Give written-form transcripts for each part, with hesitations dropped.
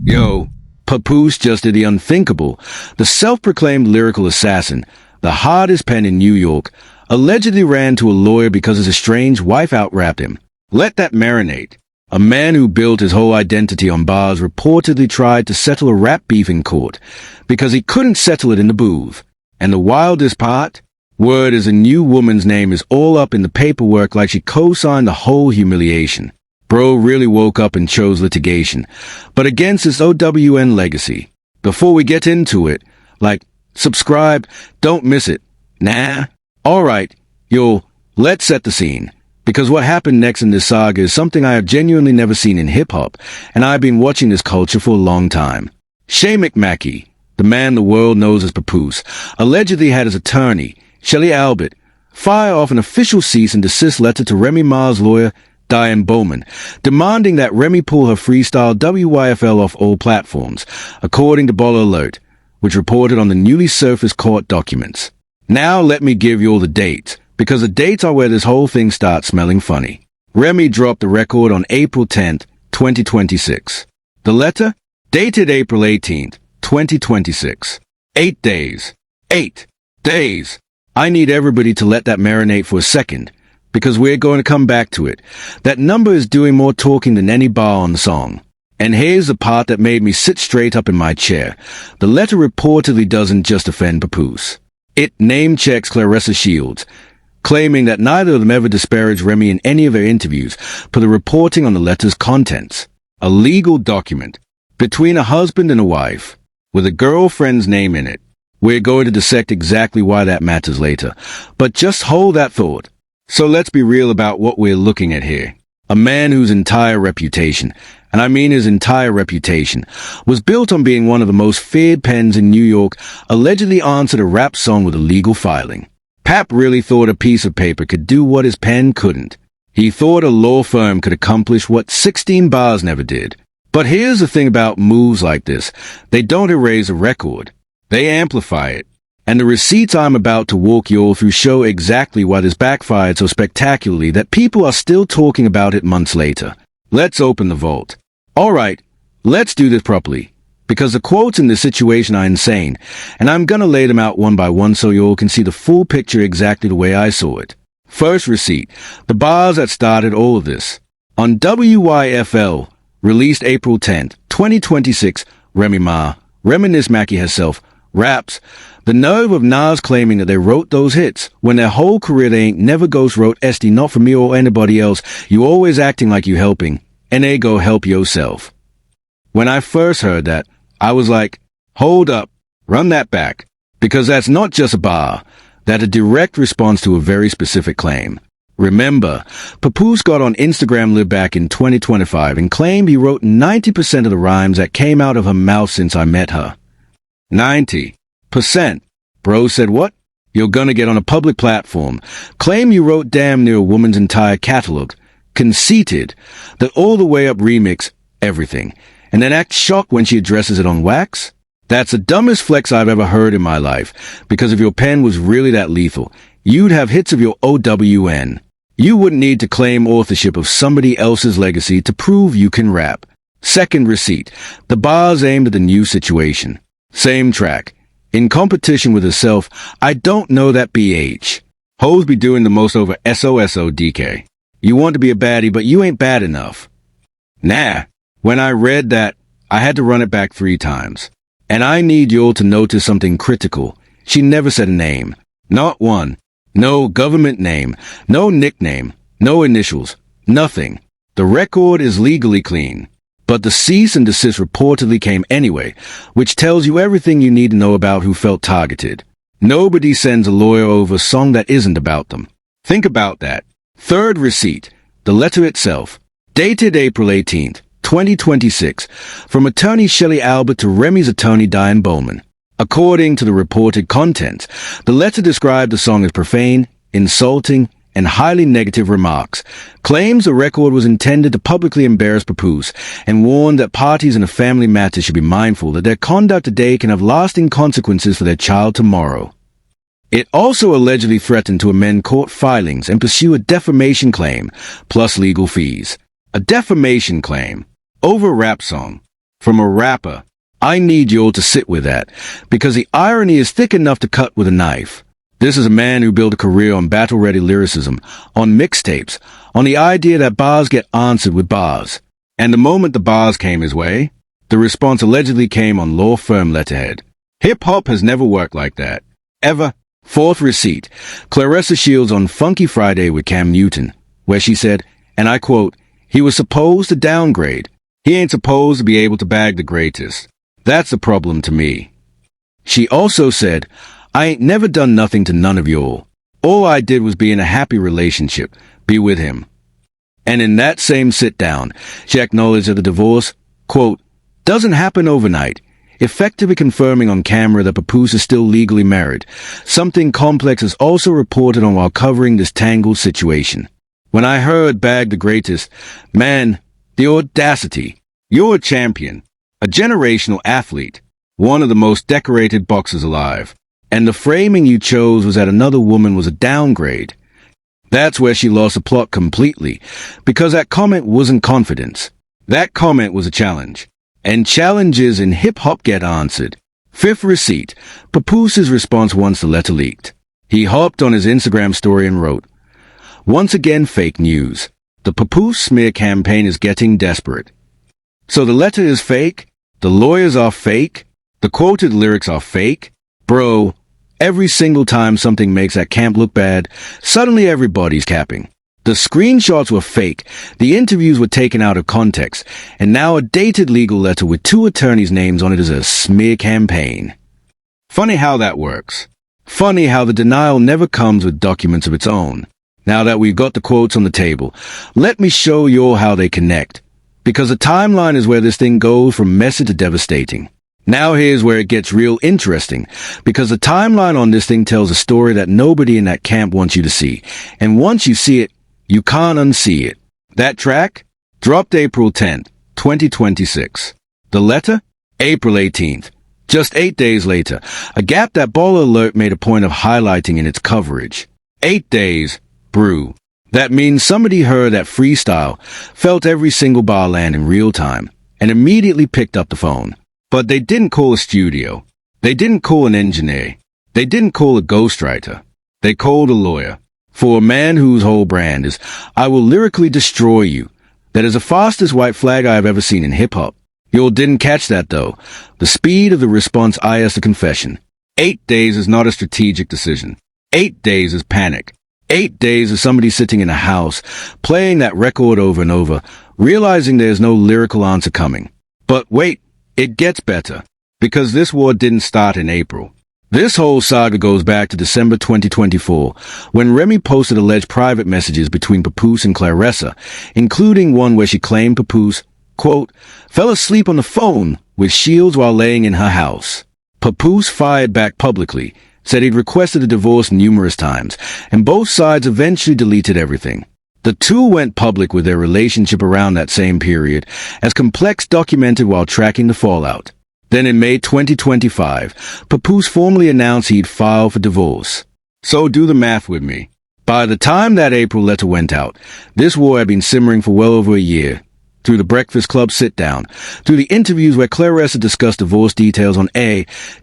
Yo, Papoose just did the unthinkable. The self-proclaimed lyrical assassin, the hardest pen in New York, allegedly ran to a lawyer because his estranged wife out-rapped him. Let that marinate. A man who built his whole identity on bars reportedly tried to settle a rap beef in court because he couldn't settle it in the booth. And the wildest part? Word is a new woman's name is all up in the paperwork like she co-signed the whole humiliation. Bro really woke up and chose litigation, but against his OWN legacy. Before we get into it, subscribe, don't miss it. Nah. Alright, let's set the scene. Because what happened next in this saga is something I have genuinely never seen in hip-hop, and I've been watching this culture for a long time. Shay McMackey, the man the world knows as Papoose, allegedly had his attorney, Shelly Albert, fire off an official cease-and-desist letter to Remy Ma's lawyer, Diane Bowman, demanding that Remy pull her freestyle W.Y.F.L off all platforms, according to Baller Alert, which reported on the newly surfaced court documents. Now let me give you all the dates, because the dates are where this whole thing starts smelling funny. Remy dropped the record on April 10th, 2026. The letter? Dated April 18th, 2026. 8 days. 8 days. I need everybody to let that marinate for a second, because we're going to come back to it. That number is doing more talking than any bar on the song. And here's the part that made me sit straight up in my chair. The letter reportedly doesn't just offend Papoose. It name-checks Claressa Shields, claiming that neither of them ever disparaged Remy in any of their interviews for the reporting on the letter's contents. A legal document between a husband and a wife, with a girlfriend's name in it. We're going to dissect exactly why that matters later, but just hold that thought. So let's be real about what we're looking at here. A man whose entire reputation, and I mean his entire reputation, was built on being one of the most feared pens in New York, allegedly answered a rap song with a legal filing. Pap really thought a piece of paper could do what his pen couldn't. He thought a law firm could accomplish what 16 bars never did. But here's the thing about moves like this. They don't erase a record. They amplify it. And the receipts I'm about to walk you all through show exactly why this backfired so spectacularly that people are still talking about it months later. Let's open the vault. Alright, let's do this properly. Because the quotes in this situation are insane, and I'm gonna lay them out one by one so you all can see the full picture exactly the way I saw it. First receipt, the bars that started all of this. On W.Y.F.L, released April 10th, 2026, Remy Ma, Reminisce Mackie herself, raps, the nerve of Nas claiming that they wrote those hits, when their whole career they ain't never ghost wrote SD not for me or anybody else, you always acting like you helping, and go help yourself. When I first heard that, I was like, hold up, run that back, because that's not just a bar, that's a direct response to a very specific claim. Remember, Papoose got on Instagram Live back in 2025 and claimed he wrote 90% of the rhymes that came out of her mouth since I met her. 90%. Bro said what? You're gonna get on a public platform, claim you wrote damn near a woman's entire catalog, conceited, the all the way up remix, everything, and then act shocked when she addresses it on wax? That's the dumbest flex I've ever heard in my life, because if your pen was really that lethal, you'd have hits of your OWN. You wouldn't need to claim authorship of somebody else's legacy to prove you can rap. Second receipt, the bars aimed at the new situation. Same track. In competition with herself, I don't know that BH. Hoes be doing the most over SOSODK. You want to be a baddie, but you ain't bad enough. Nah. When I read that, I had to run it back 3 times. And I need y'all to notice something critical. She never said a name. Not one. No government name. No nickname. No initials. Nothing. The record is legally clean. But the cease and desist reportedly came anyway, which tells you everything you need to know about who felt targeted. Nobody sends a lawyer over a song that isn't about them. Think about that. Third receipt, the letter itself, dated April 18th, 2026, from attorney Shelly Albert to Remy's attorney Diane Bowman. According to the reported contents, the letter described the song as profane, insulting, and highly negative remarks, claims the record was intended to publicly embarrass Papoose, and warned that parties in a family matter should be mindful that their conduct today can have lasting consequences for their child tomorrow. It also allegedly threatened to amend court filings and pursue a defamation claim, plus legal fees. A defamation claim over a rap song. From a rapper. I need you all to sit with that, because the irony is thick enough to cut with a knife. This is a man who built a career on battle-ready lyricism, on mixtapes, on the idea that bars get answered with bars. And the moment the bars came his way, the response allegedly came on law firm letterhead. Hip-hop has never worked like that. Ever. Fourth receipt. Claressa Shields on Funky Friday with Cam Newton, where she said, and I quote, "He was supposed to downgrade. He ain't supposed to be able to bag the greatest. That's the problem to me." She also said, "I ain't never done nothing to none of y'all. All I did was be in a happy relationship, be with him." And in that same sit-down, she acknowledged that the divorce, quote, "doesn't happen overnight," effectively confirming on camera that Papoose is still legally married, something Complex has also reported on while covering this tangled situation. When I heard bag the greatest, man, the audacity. You're a champion, a generational athlete, one of the most decorated boxers alive. And the framing you chose was that another woman was a downgrade. That's where she lost the plot completely, because that comment wasn't confidence. That comment was a challenge. And challenges in hip-hop get answered. Fifth receipt. Papoose's response once the letter leaked. He hopped on his Instagram story and wrote, "Once again fake news. The Papoose smear campaign is getting desperate." So the letter is fake? The lawyers are fake? The quoted lyrics are fake? Bro, every single time something makes that camp look bad, suddenly everybody's capping. The screenshots were fake, the interviews were taken out of context, and now a dated legal letter with two attorneys' names on it is a smear campaign. Funny how that works. Funny how the denial never comes with documents of its own. Now that we've got the quotes on the table, let me show you all how they connect. Because the timeline is where this thing goes from messy to devastating. Now here's where it gets real interesting, because the timeline on this thing tells a story that nobody in that camp wants you to see. And once you see it, you can't unsee it. That track? Dropped April 10th, 2026. The letter? April 18th. Just 8 days later, a gap that Baller Alert made a point of highlighting in its coverage. 8 days. Brew. That means somebody heard that freestyle, felt every single bar land in real time, and immediately picked up the phone. But they didn't call a studio. They didn't call an engineer. They didn't call a ghostwriter. They called a lawyer. For a man whose whole brand is, "I will lyrically destroy you." That is the fastest white flag I have ever seen in hip-hop. You didn't catch that, though. The speed of the response is a confession. 8 days is not a strategic decision. 8 days is panic. 8 days is somebody sitting in a house, playing that record over and over, realizing there's no lyrical answer coming. But wait, it gets better. Because this war didn't start in April. This whole saga goes back to December 2024, when Remy posted alleged private messages between Papoose and Claressa, including one where she claimed Papoose, quote, "fell asleep on the phone with Shields while laying in her house." Papoose fired back publicly, said he'd requested a divorce numerous times, and both sides eventually deleted everything. The two went public with their relationship around that same period, as Complex documented while tracking the fallout. Then in May 2025, Papoose formally announced he'd file for divorce. So do the math with me. By the time that April letter went out, this war had been simmering for well over a year. Through the Breakfast Club sit-down, through the interviews where Claressa discussed divorce details on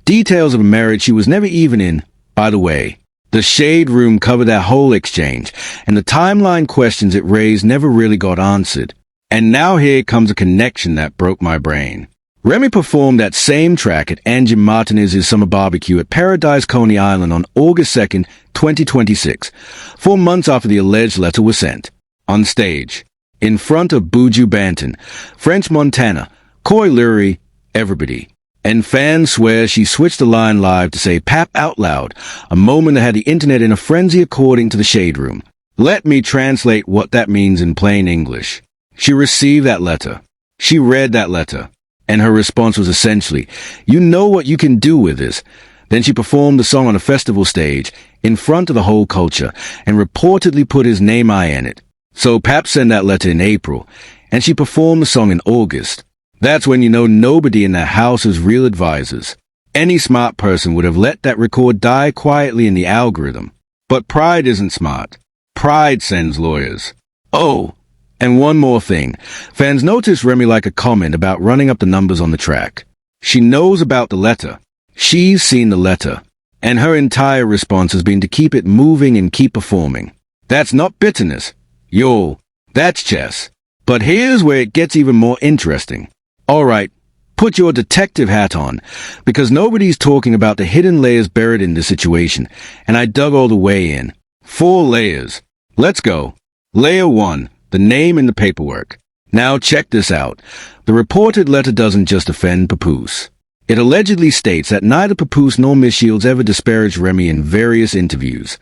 details of a marriage she was never even in, by the way. The Shade Room covered that whole exchange, and the timeline questions it raised never really got answered. And now here comes a connection that broke my brain. Remy performed that same track at Angie Martinez's summer barbecue at Paradise Coney Island on August 2nd, 2026, 4 months after the alleged letter was sent. On stage, in front of Buju Banton, French Montana, Coy Leary, everybody. And fans swear she switched the line live to say "Pap" out loud, a moment that had the internet in a frenzy according to the Shade Room. Let me translate what that means in plain English. She received that letter. She read that letter. And her response was essentially, "You know what you can do with this." Then she performed the song on a festival stage, in front of the whole culture, and reportedly put his name in it. So Pap sent that letter in April, and she performed the song in August. That's when you know nobody in that house is real advisors. Any smart person would have let that record die quietly in the algorithm. But pride isn't smart. Pride sends lawyers. Oh, And one more thing. Fans notice Remy like a comment about running up the numbers on the track. She knows about the letter. She's seen the letter. And her entire response has been to keep it moving and keep performing. That's not bitterness. Yo, that's chess. But here's where it gets even more interesting. Alright, put your detective hat on, because nobody's talking about the hidden layers buried in this situation, and I dug all the way in. 4 layers. Let's go. Layer 1, the name in the paperwork. Now check this out. The reported letter doesn't just offend Papoose. It allegedly states that neither Papoose nor Miss Shields ever disparaged Remy in various interviews.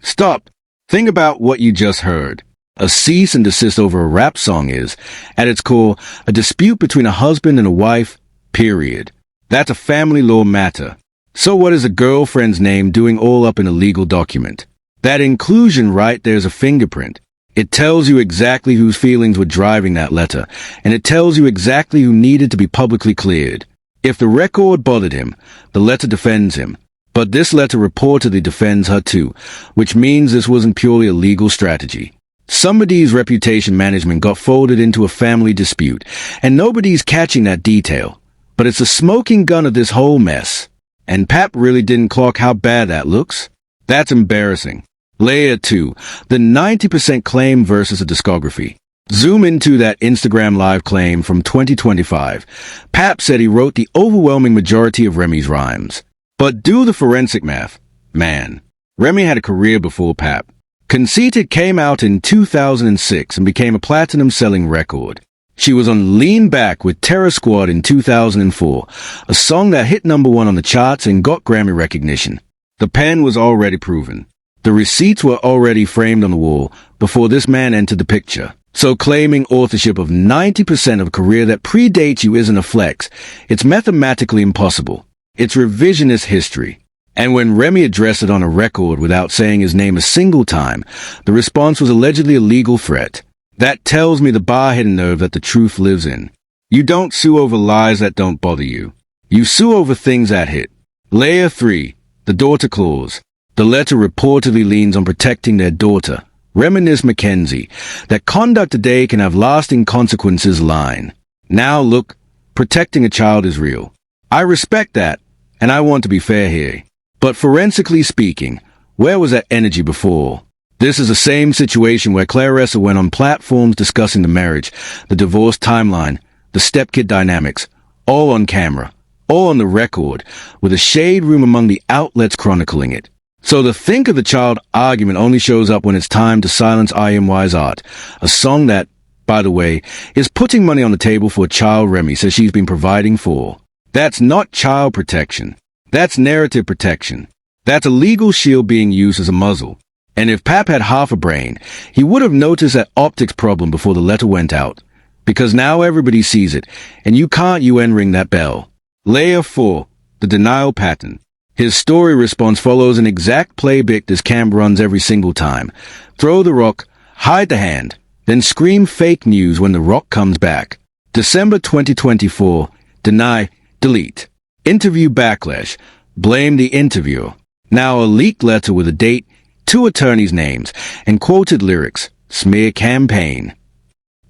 Stop. Think about what you just heard. A cease and desist over a rap song is, at its core, a dispute between a husband and a wife, period. That's a family law matter. So what is a girlfriend's name doing all up in a legal document? That inclusion right there's a fingerprint. It tells you exactly whose feelings were driving that letter, and it tells you exactly who needed to be publicly cleared. If the record bothered him, the letter defends him. But this letter reportedly defends her too, which means this wasn't purely a legal strategy. Somebody's reputation management got folded into a family dispute, and nobody's catching that detail. But it's the smoking gun of this whole mess. And Pap really didn't clock how bad that looks? That's embarrassing. Layer 2, the 90% claim versus a discography. Zoom into that Instagram Live claim from 2025. Pap said he wrote the overwhelming majority of Remy's rhymes. But do the forensic math. Man, Remy had a career before Pap. Conceited came out in 2006 and became a platinum-selling record. She was on Lean Back with Terror Squad in 2004, a song that hit #1 on the charts and got Grammy recognition. The pen was already proven. The receipts were already framed on the wall before this man entered the picture. So claiming authorship of 90% of a career that predates you isn't a flex. It's mathematically impossible. It's revisionist history. And when Remy addressed it on a record without saying his name a single time, the response was allegedly a legal threat. That tells me the bar-hidden nerve that the truth lives in. You don't sue over lies that don't bother you. You sue over things that hit. Layer 3, the daughter clause. The letter reportedly leans on protecting their daughter, Reminisce Mackenzie, that conduct today can have lasting consequences line. Now look, protecting a child is real. I respect that, and I want to be fair here. But forensically speaking, where was that energy before? This is the same situation where Claressa went on platforms discussing the marriage, the divorce timeline, the stepkid dynamics, all on camera, all on the record, with a shade room among the outlets chronicling it. So the think of the child argument only shows up when it's time to silence IMY's art, a song that, by the way, is putting money on the table for a child Remy says she's been providing for. That's not child protection. That's narrative protection. That's a legal shield being used as a muzzle. And if Pap had half a brain, he would have noticed that optics problem before the letter went out. Because now everybody sees it, and you can't UN ring that bell. Layer 4, the denial pattern. His story response follows an exact playbook this camp runs every single time. Throw the rock, hide the hand, then scream fake news when the rock comes back. December 2024, deny, delete. Interview backlash, blame the interviewer. Now a leaked letter with a date, 2 attorneys' names, and quoted lyrics, smear campaign.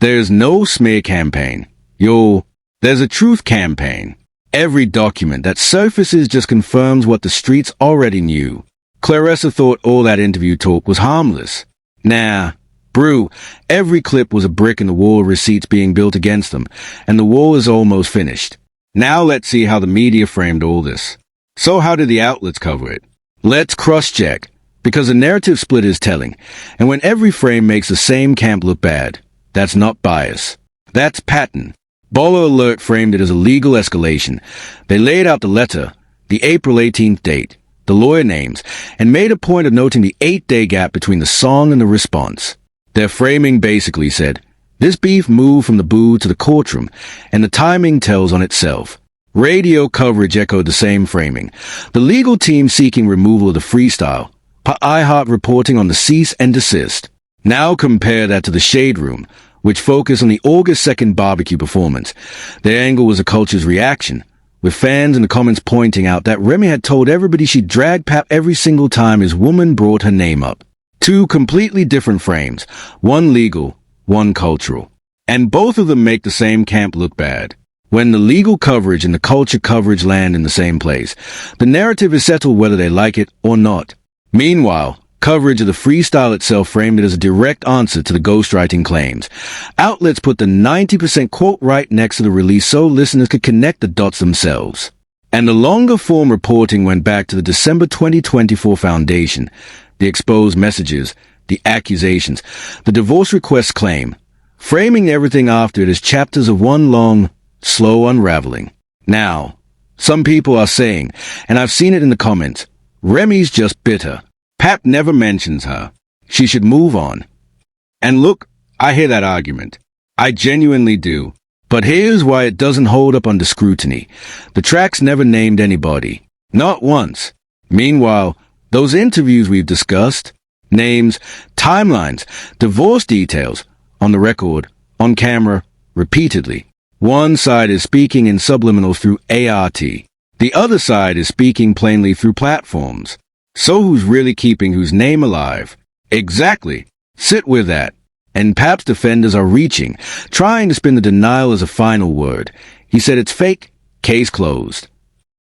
There's no smear campaign. There's a truth campaign. Every document that surfaces just confirms what the streets already knew. Claressa thought all that interview talk was harmless. Nah, brew, every clip was a brick in the wall of receipts being built against them, and the wall is almost finished. Now let's see how the media framed all this. So how did the outlets cover it? Let's cross-check, because the narrative split is telling, and when every frame makes the same camp look bad, that's not bias. That's pattern. Baller Alert framed it as a legal escalation. They laid out the letter, the April 18th date, the lawyer names, and made a point of noting the 8-day gap between the song and the response. Their framing basically said, this beef moved from the booth to the courtroom, and the timing tells on itself. Radio coverage echoed the same framing. The legal team seeking removal of the freestyle, iHeart reporting on the cease and desist. Now compare that to the Shade Room, which focused on the August 2nd barbecue performance. Their angle was a culture's reaction, with fans in the comments pointing out that Remy had told everybody she'd drag Pap every single time his woman brought her name up. 2 completely different frames, one legal, one cultural. And both of them make the same camp look bad. When the legal coverage and the culture coverage land in the same place, the narrative is settled whether they like it or not. Meanwhile, coverage of the freestyle itself framed it as a direct answer to the ghostwriting claims. Outlets put the 90% quote right next to the release so listeners could connect the dots themselves. And the longer form reporting went back to the December 2024 foundation, the exposed messages, the accusations, the divorce request claim, framing everything after it as chapters of one long, slow unraveling. Now, some people are saying, and I've seen it in the comments, Remy's just bitter. Pap never mentions her. She should move on. And look, I hear that argument. I genuinely do. But here's why it doesn't hold up under scrutiny. The tracks never named anybody. Not once. Meanwhile, those interviews we've discussed, names, timelines, divorce details, on the record, on camera, repeatedly. One side is speaking in subliminals through ART. The other side is speaking plainly through platforms. So who's really keeping whose name alive? Exactly. Sit with that. And Pap's defenders are reaching, trying to spin the denial as a final word. He said it's fake, case closed.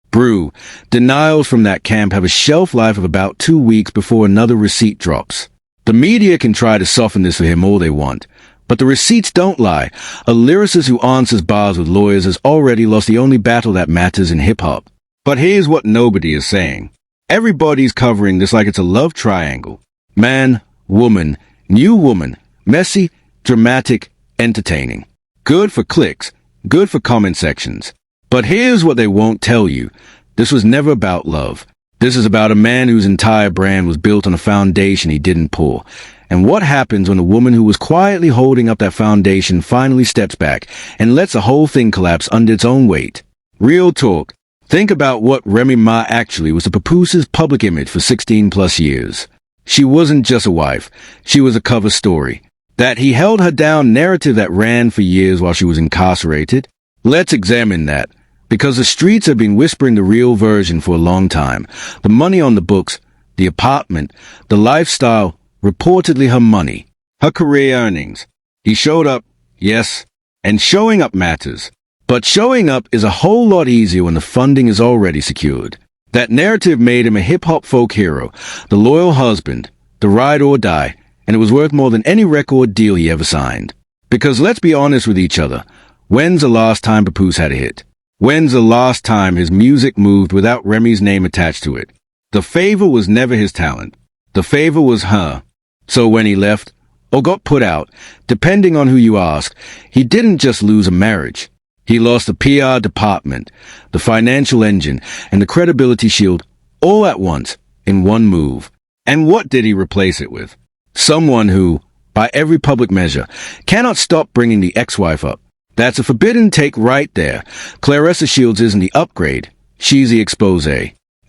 Brew, denials from that camp have a shelf life of about 2 weeks before another receipt drops. The media can try to soften this for him all they want, but the receipts don't lie. A lyricist who answers bars with lawyers has already lost the only battle that matters in hip-hop. But here's what nobody is saying. Everybody's covering this like it's a love triangle. Man, woman, new woman, messy, dramatic, entertaining. Good for clicks, good for comment sections. But here's what they won't tell you. This was never about love. This is about a man whose entire brand was built on a foundation he didn't pour. And what happens when a woman who was quietly holding up that foundation finally steps back and lets the whole thing collapse under its own weight? Real talk. Think about what Remy Ma actually was to Papoose's public image for 16 plus years. She wasn't just a wife. She was a cover story. That he held her down narrative that ran for years while she was incarcerated. Let's examine that. Because the streets have been whispering the real version for a long time. The money on the books, the apartment, the lifestyle, reportedly her money, her career earnings. He showed up, yes, and showing up matters. But showing up is a whole lot easier when the funding is already secured. That narrative made him a hip-hop folk hero, the loyal husband, the ride or die, and it was worth more than any record deal he ever signed. Because let's be honest with each other, when's the last time Papoose had a hit? When's the last time his music moved without Remy's name attached to it? The favor was never his talent. The favor was her. So when he left, or got put out, depending on who you ask, he didn't just lose a marriage. He lost the PR department, the financial engine, and the credibility shield all at once, in one move. And what did he replace it with? Someone who, by every public measure, cannot stop bringing the ex-wife up. That's a forbidden take right there. Claressa Shields isn't the upgrade. She's the expose.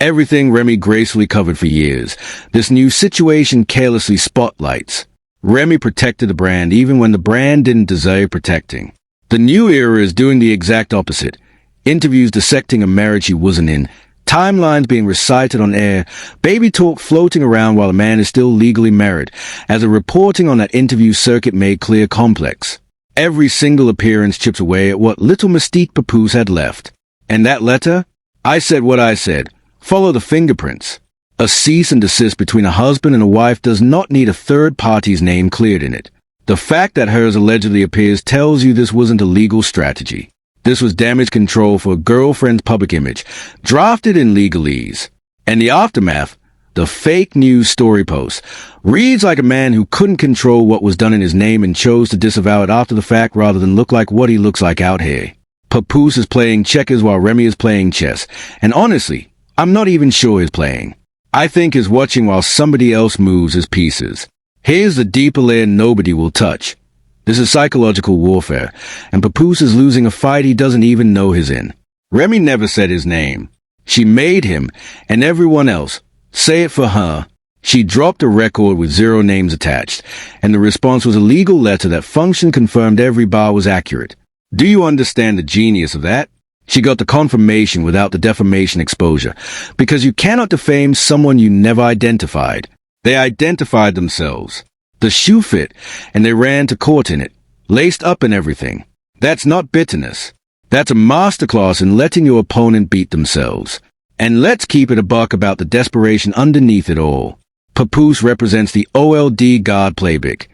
Everything Remy gracefully covered for years. This new situation carelessly spotlights. Remy protected the brand even when the brand didn't deserve protecting. The new era is doing the exact opposite. Interviews dissecting a marriage he wasn't in, timelines being recited on air, baby talk floating around while a man is still legally married, as the reporting on that interview circuit made clear complex. Every single appearance chips away at what little mystique Papoose had left. And that letter? I said what I said. Follow the fingerprints. A cease and desist between a husband and a wife does not need a third party's name cleared in it. The fact that hers allegedly appears tells you this wasn't a legal strategy. This was damage control for a girlfriend's public image, drafted in legalese. And the aftermath, the fake news story post, reads like a man who couldn't control what was done in his name and chose to disavow it after the fact rather than look like what he looks like out here. Papoose is playing checkers while Remy is playing chess. And honestly, I'm not even sure he's playing. I think he's watching while somebody else moves his pieces. Here's the deeper layer nobody will touch. This is psychological warfare, and Papoose is losing a fight he doesn't even know he's in. Remy never said his name. She made him, and everyone else, say it for her. She dropped a record with 0 names attached, and the response was a legal letter that function confirmed every bar was accurate. Do you understand the genius of that? She got the confirmation without the defamation exposure, because you cannot defame someone you never identified. They identified themselves. The shoe fit, and they ran to court in it, laced up and everything. That's not bitterness. That's a masterclass in letting your opponent beat themselves. And let's keep it a buck about the desperation underneath it all. Papoose represents the old God playbook.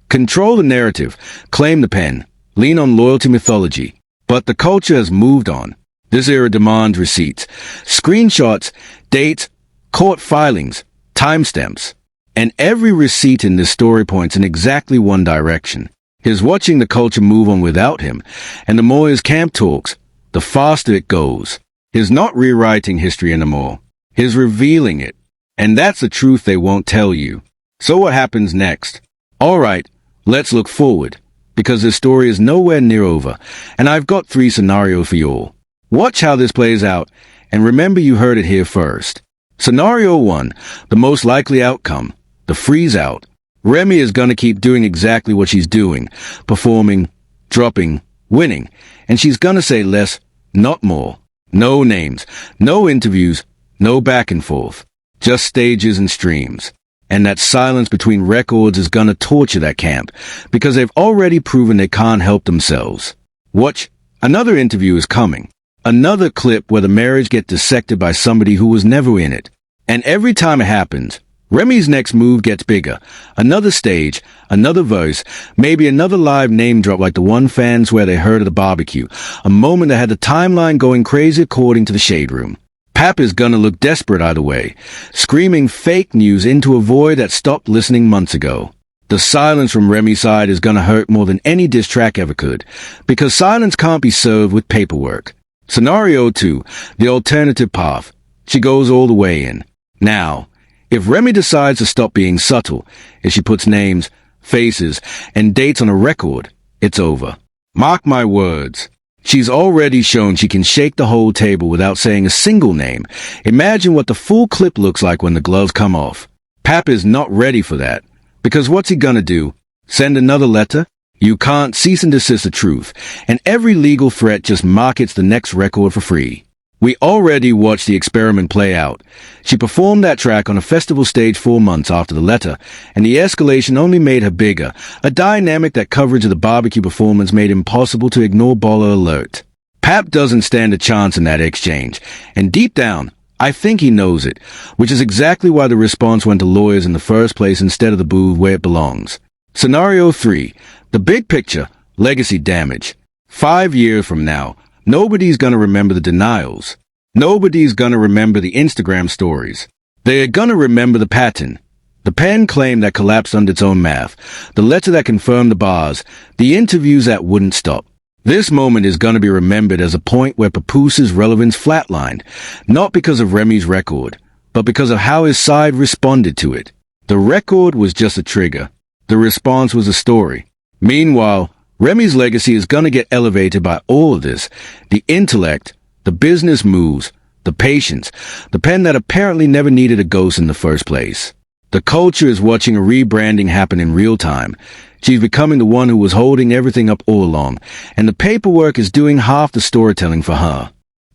Control the narrative, claim the pen, lean on loyalty mythology. But the culture has moved on. This era demands receipts, screenshots, dates, court filings, timestamps. And every receipt in this story points in exactly one direction. He's watching the culture move on without him, and the more his camp talks, the faster it goes. He's not rewriting history anymore. He's revealing it. And that's the truth they won't tell you. So what happens next? Alright, let's look forward, because this story is nowhere near over, and I've got 3 scenarios for you all. Watch how this plays out, and remember you heard it here first. Scenario 1, the most likely outcome. The freeze out. Remy is gonna keep doing exactly what she's doing, performing, dropping, winning, and she's gonna say less, not more. No names, no interviews, no back and forth, just stages and streams. And that silence between records is gonna torture that camp, because they've already proven they can't help themselves. Watch, another interview is coming. Another clip where the marriage gets dissected by somebody who was never in it. And every time it happens, Remy's next move gets bigger. Another stage, another verse, maybe another live name drop like the one fans swear they heard at the barbecue. A moment that had the timeline going crazy according to the Shade Room. Pap is gonna look desperate either way, screaming fake news into a void that stopped listening months ago. The silence from Remy's side is gonna hurt more than any diss track ever could, because silence can't be served with paperwork. Scenario 2, the alternative path. She goes all the way in. Now, if Remy decides to stop being subtle, if she puts names, faces, and dates on a record, it's over. Mark my words. She's already shown she can shake the whole table without saying a single name. Imagine what the full clip looks like when the gloves come off. Pap is not ready for that. Because what's he gonna do? Send another letter? You can't cease and desist the truth, and every legal threat just markets the next record for free. We already watched the experiment play out. She performed that track on a festival stage 4 months after the letter, and the escalation only made her bigger, a dynamic that coverage of the barbecue performance made impossible to ignore. Baller alert. Pap doesn't stand a chance in that exchange, and deep down, I think he knows it, which is exactly why the response went to lawyers in the first place instead of the booth where it belongs. Scenario 3, the big picture, legacy damage. 5 years from now, nobody's gonna remember the denials. Nobody's gonna remember the Instagram stories. They're gonna remember the pattern. The pen claim that collapsed under its own math. The letter that confirmed the bars. The interviews that wouldn't stop. This moment is gonna be remembered as a point where Papoose's relevance flatlined. Not because of Remy's record, but because of how his side responded to it. The record was just a trigger. The response was a story. Meanwhile, Remy's legacy is gonna get elevated by all of this. The intellect, the business moves, the patience, the pen that apparently never needed a ghost in the first place. The culture is watching a rebranding happen in real time. She's becoming the one who was holding everything up all along, and the paperwork is doing half the storytelling for her.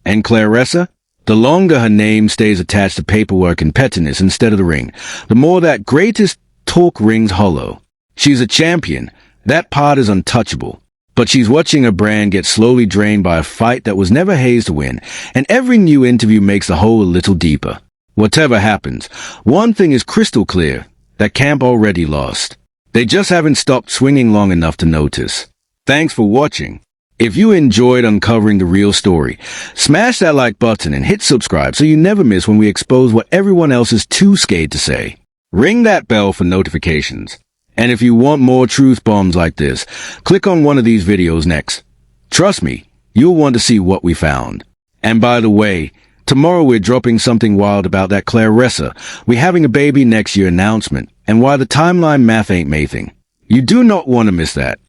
And Claressa? The longer her name stays attached to paperwork and pettiness instead of the ring, the more that greatest talk rings hollow. She's a champion. That part is untouchable. But she's watching her brand get slowly drained by a fight that was never hazed to win, and every new interview makes the hole a little deeper. Whatever happens, one thing is crystal clear, that camp already lost. They just haven't stopped swinging long enough to notice. Thanks for watching. If you enjoyed uncovering the real story, smash that like button and hit subscribe so you never miss when we expose what everyone else is too scared to say. Ring that bell for notifications. And if you want more truth bombs like this, click on one of these videos next. Trust me, you'll want to see what we found. And by the way, tomorrow we're dropping something wild about that Claressa, we having a baby next year announcement, and why the timeline math ain't mathing. You do not want to miss that.